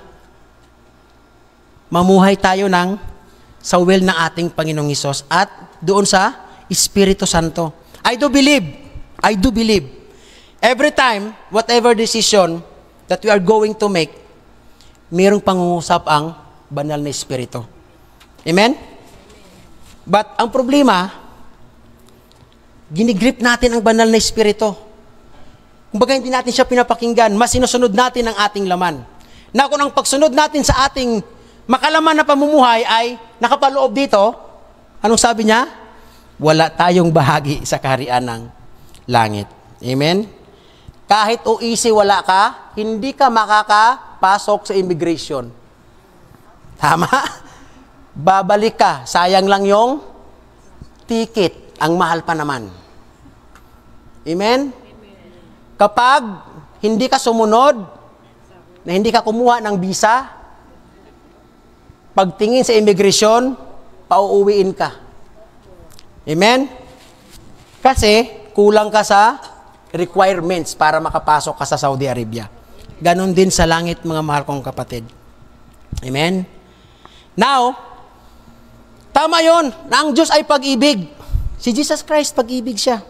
sa will ng ating Panginoong Hesus at doon sa Espiritu Santo. I do believe every time, whatever decision that we are going to make, mayroong pangungusap ang banal na Espiritu. Amen? But ang problema, ginigrip natin ang banal na Espiritu. Kumbaga hindi natin siya pinapakinggan, mas sinusunod natin ang ating laman. Na kung ang pagsunod natin sa ating makalaman na pamumuhay ay nakapaloob dito, anong sabi niya? Wala tayong bahagi sa kaharian ng langit. Amen? Kahit OEC wala ka, hindi ka makakapasok sa immigration. Tama? Babalik ka. Sayang lang yung ticket. Ang mahal pa naman. Amen? Kapag hindi ka sumunod, na hindi ka kumuha ng visa, pagtingin sa immigration, pauuwiin ka. Amen? Kasi kulang ka sa requirements para makapasok ka sa Saudi Arabia. Ganon din sa langit, mga mahal kong kapatid. Amen? Now, tama yon na ang Diyos ay pag-ibig. Si Jesus Christ, pag-ibig siya.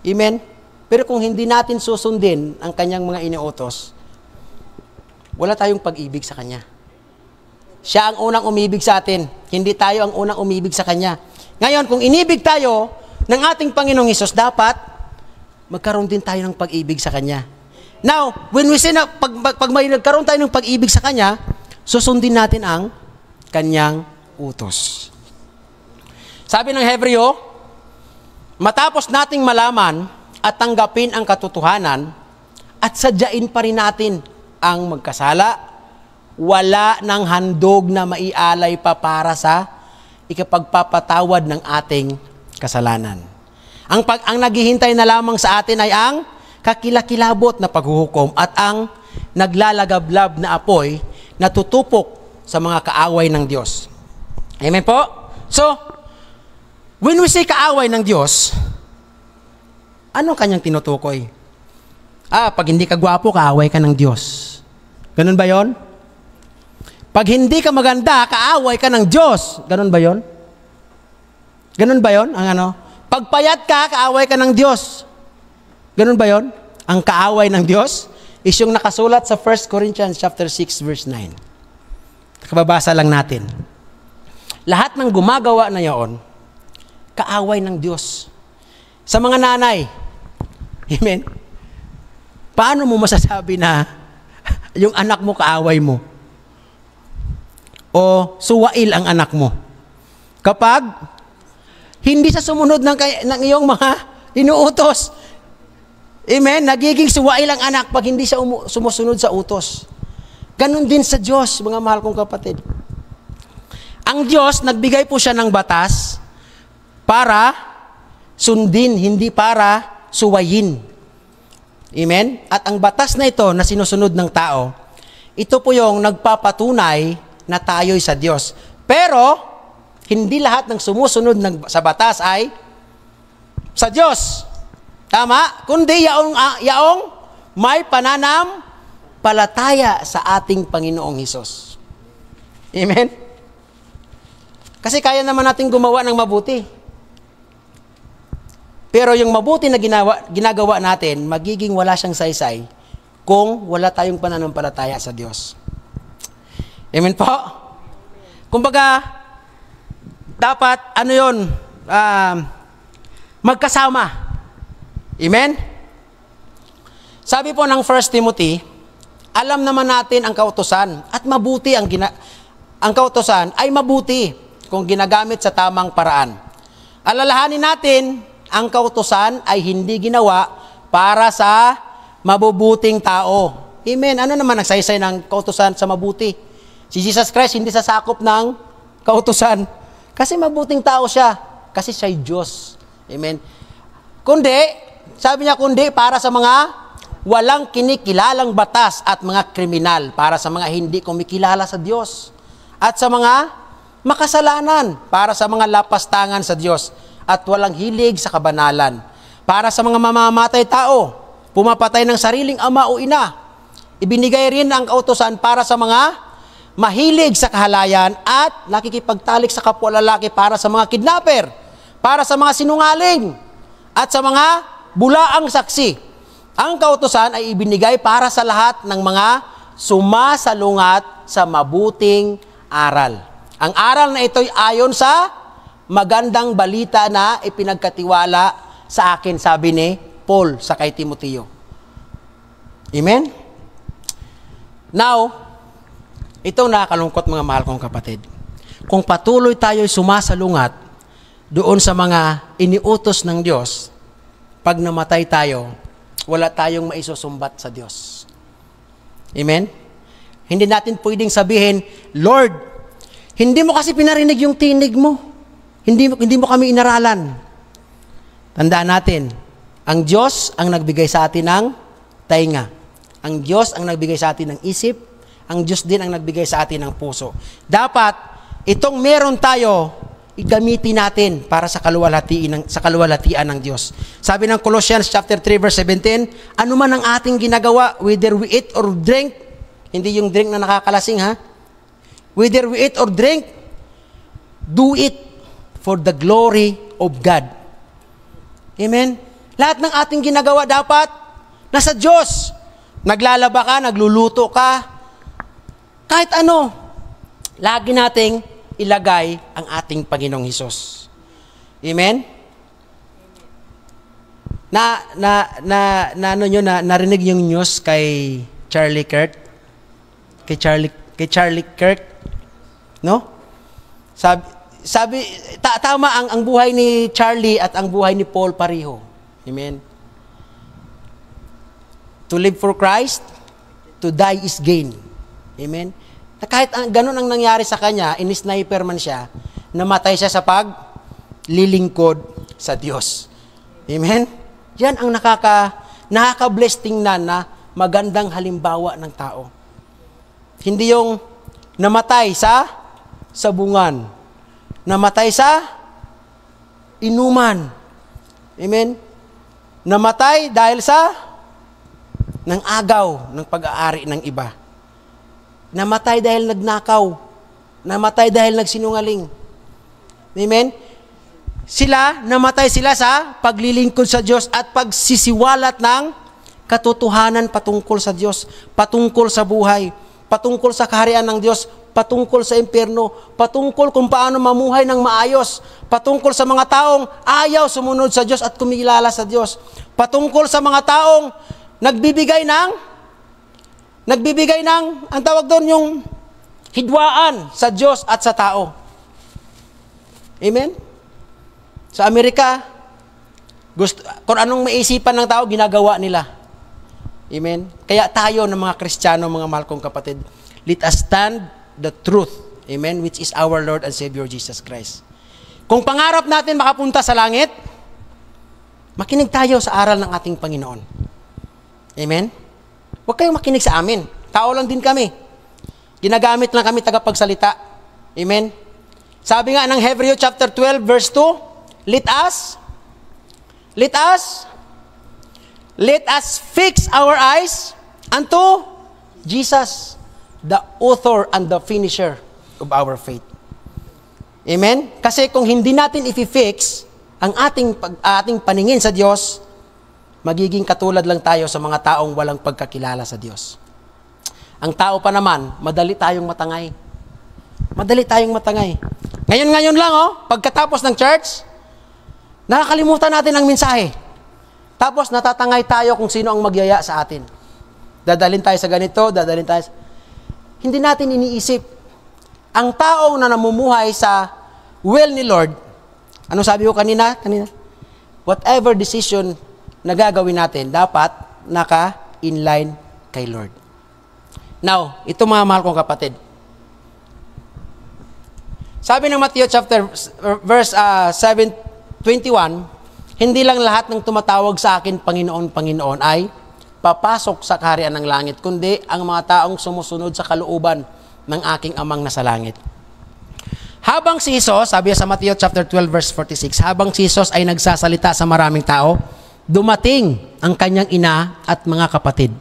Amen? Pero kung hindi natin susundin ang kanyang mga iniutos, wala tayong pag-ibig sa kanya. Siya ang unang umibig sa atin. Hindi tayo ang unang umibig sa kanya. Ngayon, kung inibig tayo ng ating Panginoong Hesus, dapat magkaroon din tayo ng pag-ibig sa kanya. Now, when we say na pag may nagkaroon tayo ng pag-ibig sa kanya, susundin natin ang kanyang utos. Sabi ng Hebreo, matapos nating malaman at tanggapin ang katotohanan at sadyain pa rin natin ang magkasala, wala ng handog na maialay pa para sa ikapagpapatawad ng ating kasalanan. Ang naghihintay na lamang sa atin ay ang kakilakilabot na paghuhukom at ang naglalagablab na apoy na tutupok sa mga kaaway ng Diyos. Amen po? So, when we say kaaway ng Diyos, anong kanyang tinutukoy? Pag hindi ka gwapo, kaaway ka ng Diyos. Ganun ba yon? Pag hindi ka maganda, kaaway ka ng Diyos. Ganun ba yon? Ganun ba yon? Pag payat ka, kaaway ka ng Diyos. Ganun ba yon? Ang kaaway ng Diyos is yung nakasulat sa 1 Corinthians chapter 6 verse 9. Kababasa lang natin. Lahat ng gumagawa na yon, kaaway ng Diyos. Sa mga nanay, amen? Paano mo masasabi na yung anak mo kaaway mo? o suwail ang anak mo? Kapag hindi sa sumunod ng iyong mga inuutos. Amen? Nagiging suwail ang anak pag hindi siya sumusunod sa utos. Ganon din sa Diyos, mga mahal kong kapatid. Ang Diyos, nagbigay po siya ng batas para sundin, hindi para suwayin. Amen? At ang batas na ito na sinusunod ng tao, ito po yung nagpapatunay na tayo'y sa Diyos. Pero, hindi lahat ng sumusunod sa batas ay sa Diyos. Tama? Kundi yaong may pananampalataya sa ating Panginoong Hesus. Amen? Kasi kaya naman natin gumawa ng mabuti. Pero yung mabuti na ginagawa natin, magiging wala siyang saysay kung wala tayong pananampalataya sa Diyos. Amen po? Kumbaga, dapat, magkasama. Amen? Sabi po ng 1 Timothy, alam naman natin ang kautusan at mabuti ang kautusan ay mabuti kung ginagamit sa tamang paraan. Alalahanin natin, ang kautusan ay hindi ginawa para sa mabubuting tao. Amen? Ano naman ang saysay ng kautusan sa mabuti? Si Jesus Christ hindi sasakop ng kautusan. Kasi mabuting tao siya. Kasi siya'y Diyos. Amen? Kundi, sabi niya para sa mga walang kinikilalang batas at mga kriminal, para sa mga hindi kumikilala sa Diyos, at sa mga makasalanan, para sa mga lapastangan sa Diyos, at walang hilig sa kabanalan, para sa mga mamamatay tao, pumapatay ng sariling ama o ina. Ibinigay rin ang kautusan para sa mga mahilig sa kahalayan at nakikipagtalik sa kapwa lalaki, para sa mga kidnapper, para sa mga sinungaling, at sa mga bulaang saksi. Ang kautusan ay ibinigay para sa lahat ng mga sumasalungat sa mabuting aral. Ang aral na ito ay ayon sa magandang balita na ipinagkatiwala sa akin, sabi ni Paul sa kay Timoteo. Amen? Now, ito nakakalungkot, mga mahal kong kapatid. Kung patuloy tayo'y sumasalungat doon sa mga iniutos ng Diyos, pag namatay tayo, wala tayong maisusumbat sa Diyos. Amen? Hindi natin pwedeng sabihin, Lord, hindi mo kasi pinarinig yung tinig mo. Hindi mo kami inaralan. Tandaan natin, ang Diyos ang nagbigay sa atin ng tainga. Ang Diyos ang nagbigay sa atin ng isip. Ang Diyos din ang nagbigay sa atin ng puso. Dapat, itong meron tayo, igamitin natin para sa kaluwalhatian ng Diyos. Sabi ng Colossians chapter 3 verse 17, ano man ang ating ginagawa, whether we eat or drink, hindi yung drink na nakakalasing, ha? Whether we eat or drink, do it for the glory of God. Amen? Lahat ng ating ginagawa dapat nasa Diyos. Naglalaba ka, nagluluto ka, kahit ano, lagi nating ilagay ang ating Panginoong Hesus. Amen? Narinig yung news kay Charlie Kirk? Kay Charlie Kirk? No? Tama ang buhay ni Charlie at ang buhay ni Paul pareho. Amen? To live for Christ, to die is gain. Amen? Na kahit ganun ang nangyari sa kanya, in-sniper man siya, namatay siya sa paglilingkod sa Diyos. Amen? Yan ang nakaka-bless tingnan na magandang halimbawa ng tao. Hindi yung namatay sa sabungan, namatay sa inuman. Amen? Namatay dahil sa ng agaw ng pag-aari ng iba. Namatay dahil nagnakaw. Namatay dahil nagsinungaling. Amen? Namatay sila sa paglilingkod sa Diyos at pagsisiwalat ng katotohanan patungkol sa Diyos, patungkol sa buhay, patungkol sa kaharian ng Diyos, patungkol sa impyerno, patungkol kung paano mamuhay ng maayos, patungkol sa mga taong ayaw sumunod sa Diyos at kumilala sa Diyos, patungkol sa mga taong nagbibigay ng, ang tawag doon yung hidwaan sa Diyos at sa tao. Amen? Sa Amerika, kung anong maisipan ng tao, ginagawa nila. Amen? Kaya tayo ng mga Kristiyano, mga mahal kong kapatid, let us stand the truth. Amen? Which is our Lord and Savior Jesus Christ. Kung pangarap natin makapunta sa langit, makinig tayo sa aral ng ating Panginoon. Amen? Huwag kayong makinig sa amin. Tao lang din kami. Ginagamit lang kami tagapagsalita. Amen? Sabi nga ng Hebrew chapter 12 verse 2, let us fix our eyes unto Jesus, the author and the finisher of our faith. Amen? Kasi kung hindi natin i-fix ang ating paningin sa Diyos, magiging katulad lang tayo sa mga taong walang pagkakilala sa Diyos. Ang tao pa naman, madali tayong matangay. Madali tayong matangay. Ngayon lang, pagkatapos ng church, nakakalimutan natin ang mensahe. Tapos natatangay tayo kung sino ang magyaya sa atin. Dadalhin tayo sa ganito, dadalhin tayo sa... Hindi natin iniisip. Ang taong na namumuhay sa will ni Lord, ano sabi ko kanina? Whatever decision na gagawin natin, dapat naka-inline kay Lord. Now, ito mga mahal kong kapatid. Sabi ng Matthew chapter verse 7:21, hindi lang lahat ng tumatawag sa akin, Panginoon, Panginoon, ay papasok sa kaharian ng langit, kundi ang mga taong sumusunod sa kalooban ng aking amang nasa langit. Habang si Jesus, sabi sa Matthew chapter 12 verse 46, habang si Jesus ay nagsasalita sa maraming tao, dumating ang kanyang ina at mga kapatid.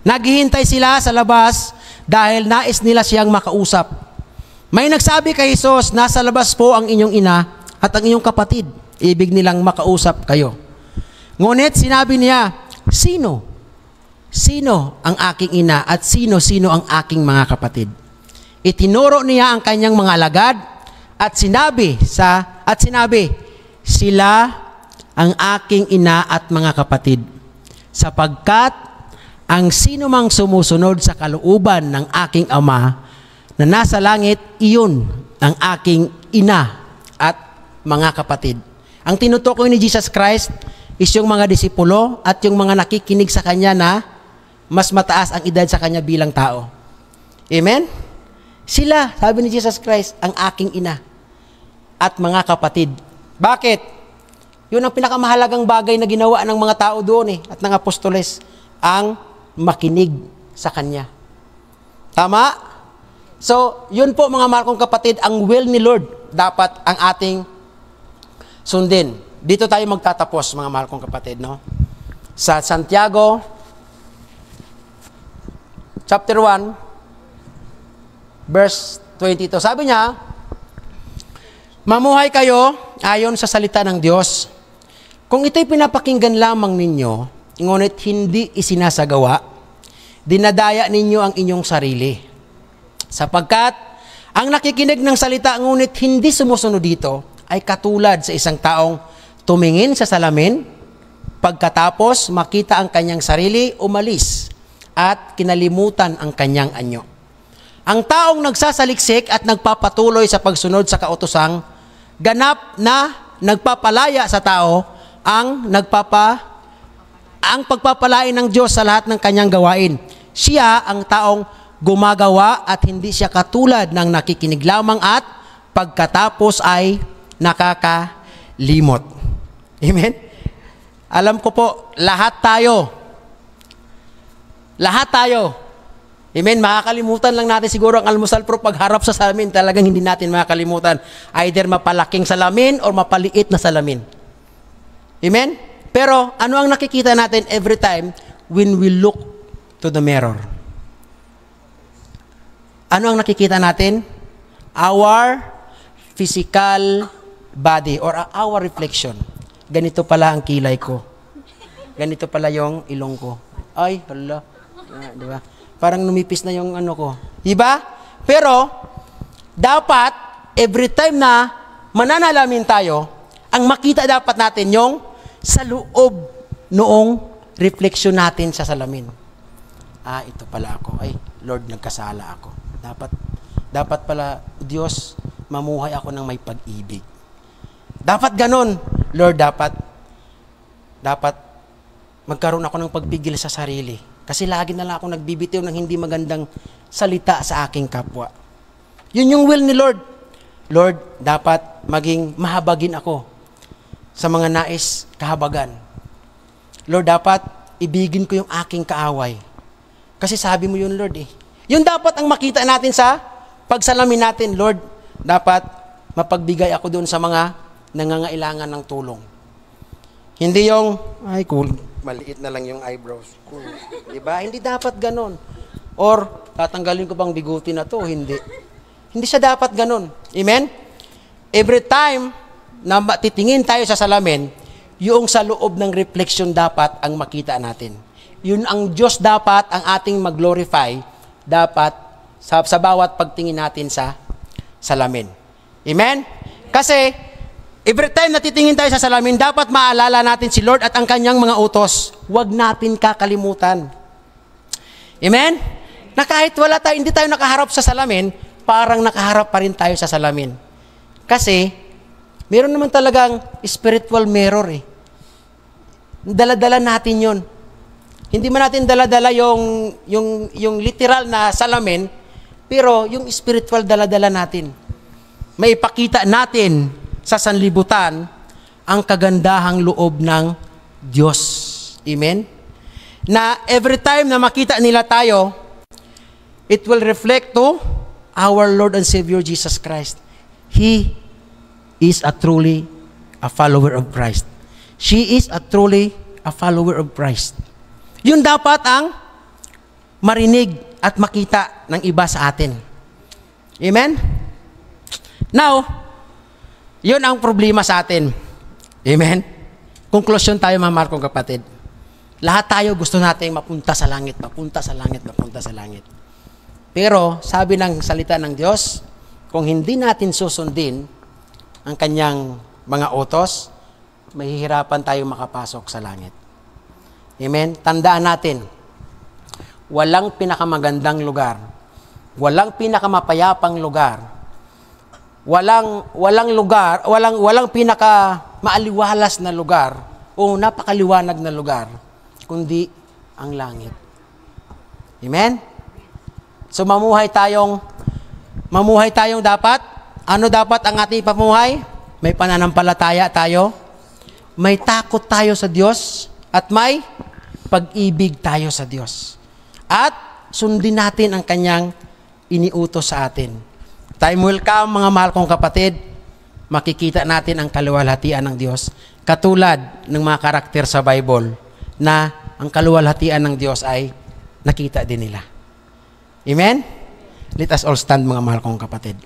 Naghihintay sila sa labas dahil nais nila siyang makausap. May nagsabi kay Jesus, nasa labas po ang inyong ina at ang inyong kapatid. Ibig nilang makausap kayo. Ngunit sinabi niya, sino? Sino ang aking ina at sino ang aking mga kapatid? Itinuro niya ang kanyang mga alagad at sinabi, sila ang aking ina at mga kapatid, sapagkat ang sino mang sumusunod sa kalooban ng aking Ama na nasa langit, iyon ang aking ina at mga kapatid. Ang tinutukoy ni Jesus Christ is yung mga disipulo at yung mga nakikinig sa Kanya na mas mataas ang edad sa Kanya bilang tao. Amen? Sila, sabi ni Jesus Christ, ang aking ina at mga kapatid. Bakit? Yun ang pinakamahalagang bagay na ginawa ng mga tao doon at ng apostoles, ang makinig sa Kanya. Tama? So, yun po mga mahal kong kapatid, ang will ni Lord dapat ang ating sundin. Dito tayo magtatapos mga mahal kong kapatid, no? Sa Santiago chapter 1 verse 22. Sabi niya, mamuhay kayo ayon sa salita ng Diyos. Kung ito'y pinapakinggan lamang ninyo, ngunit hindi isinasagawa, dinadaya ninyo ang inyong sarili. Sapagkat ang nakikinig ng salita ngunit hindi sumusunod dito ay katulad sa isang taong tumingin sa salamin, pagkatapos makita ang kanyang sarili, umalis at kinalimutan ang kanyang anyo. Ang taong nagsasaliksik at nagpapatuloy sa pagsunod sa kautosang, ganap na nagpapalaya sa tao ang pagpapalain ng Diyos sa lahat ng kanyang gawain. Siya ang taong gumagawa at hindi siya katulad ng nakikinig lamang at pagkatapos ay nakakalimot. Amen? Alam ko po, lahat tayo, amen, makakalimutan lang natin siguro ang almusal, pero pagharap sa salamin, talagang hindi natin makakalimutan. Either mapalaking salamin or mapaliit na salamin. Amen? Pero ano ang nakikita natin every time when we look to the mirror? Ano ang nakikita natin? Our physical body or our reflection. Ganito pala ang kilay ko. Ganito pala yung ilong ko. Ay, hala. Di ba? Parang numipis na yung ano ko. Diba? Pero, dapat, every time na mananalamin tayo, ang makita dapat natin yung sa loob noong reflection natin sa salamin. Ito pala ako. Ay, Lord, nagkasala ako. Dapat dapat pala, Diyos, mamuhay ako ng may pag-ibig. Dapat ganon. Lord, dapat magkaroon ako ng pagpigil sa sarili. Kasi lagi na lang ako nagbibitiw ng hindi magandang salita sa aking kapwa. Yun yung will ni Lord. Lord, dapat maging mahabagin ako sa mga nais kahabagan. Lord, dapat ibigin ko yung aking kaaway. Kasi sabi mo yun, Lord eh. Yun dapat ang makita natin sa pagsalamin natin. Lord, dapat mapagbigay ako doon sa mga nangangailangan ng tulong. Hindi yung, ay cool, maliit na lang yung eyebrows. Cool. Diba? Hindi dapat ganon. Or, tatanggalin ko bang biguti na to? Hindi. Hindi siya dapat ganon. Amen? Every time na titingin tayo sa salamin, yung sa loob ng reflection dapat ang makita natin. Yun ang Diyos dapat ang ating mag-glorify dapat sa bawat pagtingin natin sa salamin. Amen? Kasi, every time na titingin tayo sa salamin, dapat maalala natin si Lord at ang kanyang mga utos. Huwag natin kakalimutan. Amen? Na kahit wala tayo, hindi tayo nakaharap sa salamin, parang nakaharap pa rin tayo sa salamin. Kasi, meron naman talagang spiritual mirror eh. Dala-dala natin yun. Hindi man natin dala-dala yung literal na salamin, pero yung spiritual dala-dala natin. May ipakita natin sa sanlibutan ang kagandahang loob ng Diyos. Amen? Na every time na makita nila tayo, it will reflect to our Lord and Savior Jesus Christ. He is a truly a follower of Christ. She is a truly a follower of Christ. Yun dapat ang marinig at makita ng iba sa atin. Amen? Now, yun ang problema sa atin. Amen? Conclusion tayo mga mahal kong kapatid. Lahat tayo gusto nating mapunta sa langit, mapunta sa langit, mapunta sa langit. Pero, sabi ng salita ng Diyos, kung hindi natin susundin ang kanyang mga utos, mahihirapan tayo makapasok sa langit. Amen? Tandaan natin, walang pinakamagandang lugar, walang pinakamapayapang lugar, walang lugar, walang pinaka maaliwalas na lugar o napakaliwanag na lugar, kundi ang langit. Amen? So mamuhay tayong dapat, ano dapat ang ating pamuhay? May pananampalataya tayo, may takot tayo sa Diyos, at may pag-ibig tayo sa Diyos. At sundin natin ang kanyang iniutos sa atin. Time will come, mga mahal kong kapatid, makikita natin ang kaluwalhatian ng Diyos. Katulad ng mga karakter sa Bible na ang kaluwalhatian ng Diyos ay nakita din nila. Amen? Let us all stand, mga mahal kong kapatid.